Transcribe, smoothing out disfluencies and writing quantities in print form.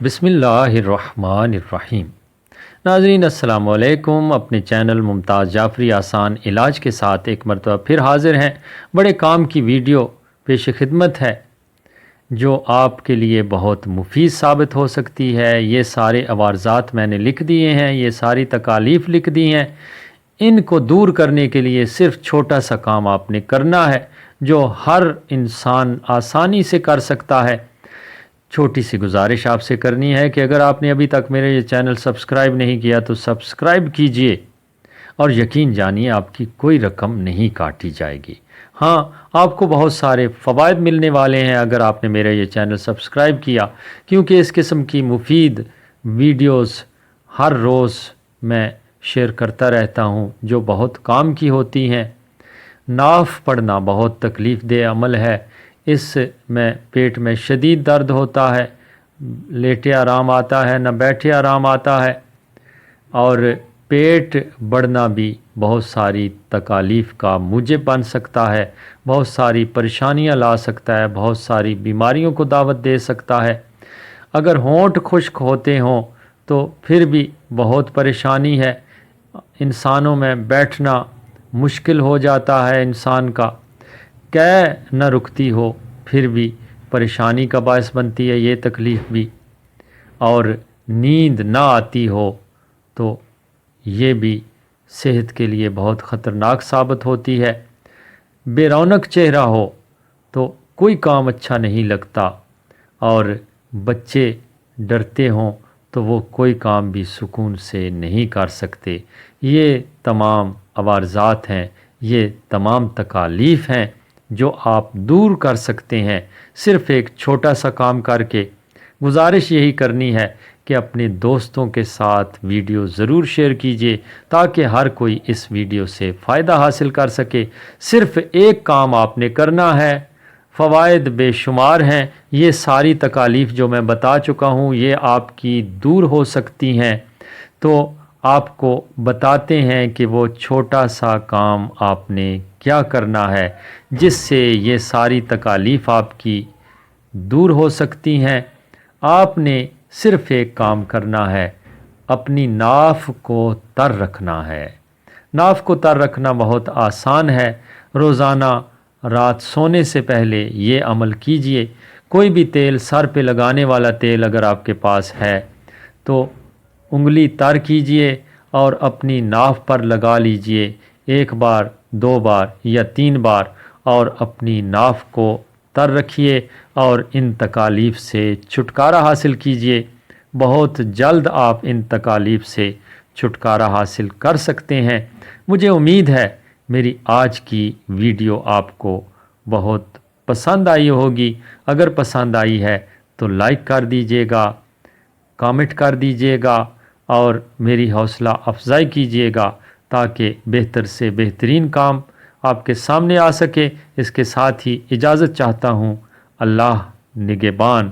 بسم اللہ الرحمن الرحیم۔ ناظرین السلام علیکم، اپنے چینل ممتاز جعفری آسان علاج کے ساتھ ایک مرتبہ پھر حاضر ہیں۔ بڑے کام کی ویڈیو پیش خدمت ہے جو آپ کے لیے بہت مفید ثابت ہو سکتی ہے۔ یہ سارے عوارضات میں نے لکھ دیے ہیں، یہ ساری تکالیف لکھ دی ہیں۔ ان کو دور کرنے کے لیے صرف چھوٹا سا کام آپ نے کرنا ہے جو ہر انسان آسانی سے کر سکتا ہے۔ چھوٹی سی گزارش آپ سے کرنی ہے کہ اگر آپ نے ابھی تک میرے یہ چینل سبسکرائب نہیں کیا تو سبسکرائب کیجئے، اور یقین جانیے آپ کی کوئی رقم نہیں کاٹی جائے گی۔ ہاں، آپ کو بہت سارے فوائد ملنے والے ہیں اگر آپ نے میرا یہ چینل سبسکرائب کیا، کیونکہ اس قسم کی مفید ویڈیوز ہر روز میں شیئر کرتا رہتا ہوں جو بہت کام کی ہوتی ہیں۔ ناف پڑھنا بہت تکلیف دہ عمل ہے۔ اس میں پیٹ میں شدید درد ہوتا ہے، لیٹے آرام آتا ہے نہ بیٹھے آرام آتا ہے، اور پیٹ بڑھنا بھی بہت ساری تکالیف کا موجب بن سکتا ہے، بہت ساری پریشانیاں لا سکتا ہے، بہت ساری بیماریوں کو دعوت دے سکتا ہے۔ اگر ہونٹ خشک ہوتے ہوں تو پھر بھی بہت پریشانی ہے۔ انسانوں میں بیٹھنا مشکل ہو جاتا ہے، انسان کا قے نہ رکتی ہو پھر بھی پریشانی کا باعث بنتی ہے یہ تکلیف بھی، اور نیند نہ آتی ہو تو یہ بھی صحت کے لیے بہت خطرناک ثابت ہوتی ہے۔ بے رونق چہرہ ہو تو کوئی کام اچھا نہیں لگتا، اور بچے ڈرتے ہوں تو وہ کوئی کام بھی سکون سے نہیں کر سکتے۔ یہ تمام عوارضات ہیں، یہ تمام تکالیف ہیں جو آپ دور کر سکتے ہیں صرف ایک چھوٹا سا کام کر کے۔ گزارش یہی کرنی ہے کہ اپنے دوستوں کے ساتھ ویڈیو ضرور شیئر کیجیے تاکہ ہر کوئی اس ویڈیو سے فائدہ حاصل کر سکے۔ صرف ایک کام آپ نے کرنا ہے، فوائد بے شمار ہیں۔ یہ ساری تکالیف جو میں بتا چکا ہوں یہ آپ کی دور ہو سکتی ہیں، تو آپ کو بتاتے ہیں کہ وہ چھوٹا سا کام آپ نے کیا کرنا ہے جس سے یہ ساری تکالیف آپ کی دور ہو سکتی ہیں۔ آپ نے صرف ایک کام کرنا ہے، اپنی ناف کو تر رکھنا ہے۔ ناف کو تر رکھنا بہت آسان ہے۔ روزانہ رات سونے سے پہلے یہ عمل کیجئے۔ کوئی بھی تیل، سر پہ لگانے والا تیل اگر آپ کے پاس ہے تو انگلی تر کیجئے اور اپنی ناف پر لگا لیجئے، ایک بار، دو بار یا تین بار، اور اپنی ناف کو تر رکھیے اور ان تکالیف سے چھٹکارا حاصل کیجئے۔ بہت جلد آپ ان تکالیف سے چھٹکارا حاصل کر سکتے ہیں۔ مجھے امید ہے میری آج کی ویڈیو آپ کو بہت پسند آئی ہوگی۔ اگر پسند آئی ہے تو لائک کر دیجئے گا، کامنٹ کر دیجئے گا اور میری حوصلہ افزائی کیجئے گا تاکہ بہتر سے بہترین کام آپ کے سامنے آ سکے۔ اس کے ساتھ ہی اجازت چاہتا ہوں۔ اللہ نگہبان۔